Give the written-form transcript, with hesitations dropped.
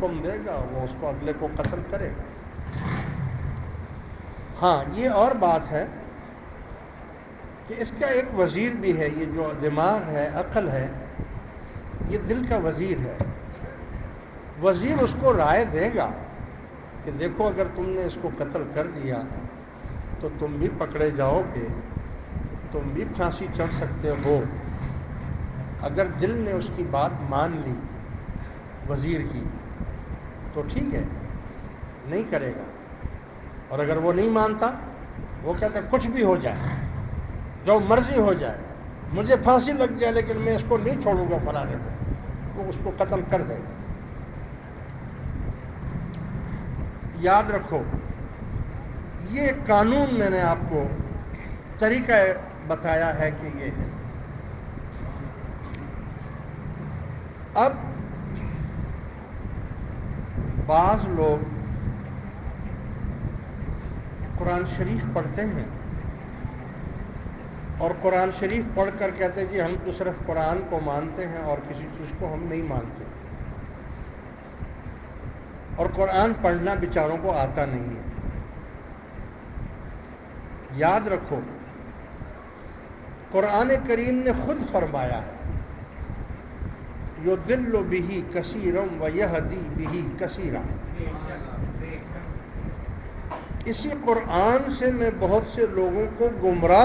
حکم دے گا وہ اس کو اگلے کو قتل کرے گا۔ ہاں یہ اور بات ہے کہ اس کا ایک وزیر بھی ہے، یہ جو دماغ ہے، عقل ہے، یہ دل کا وزیر ہے۔ وزیر اس کو رائے دے گا کہ دیکھو اگر تم نے اس کو قتل کر دیا تو تم بھی پکڑے جاؤ گے، تم بھی پھانسی چڑھ سکتے ہو۔ اگر دل نے اس کی بات مان لی وزیر کی تو ٹھیک ہے، نہیں کرے گا، اور اگر وہ نہیں مانتا، وہ کہتا ہے کچھ بھی ہو جائے، جو مرضی ہو جائے، مجھے پھانسی لگ جائے لیکن میں اس کو نہیں چھوڑوں گا فلانے کو، وہ اس کو قتل کر دے گا۔ یاد رکھو یہ قانون میں نے آپ کو طریقہ بتایا ہے کہ یہ ہے۔ اب بعض لوگ قرآن شریف پڑھتے ہیں اور قرآن شریف پڑھ کر کہتے ہیں جی ہم تو صرف قرآن کو مانتے ہیں اور کسی چیز کو ہم نہیں مانتے، اور قرآن پڑھنا بیچاروں کو آتا نہیں ہے۔ یاد رکھو قرآن کریم نے خود فرمایا ہے یضل بہ کثیرا ویہدی بہ کثیرا، اسی قرآن سے میں بہت سے لوگوں کو گمراہ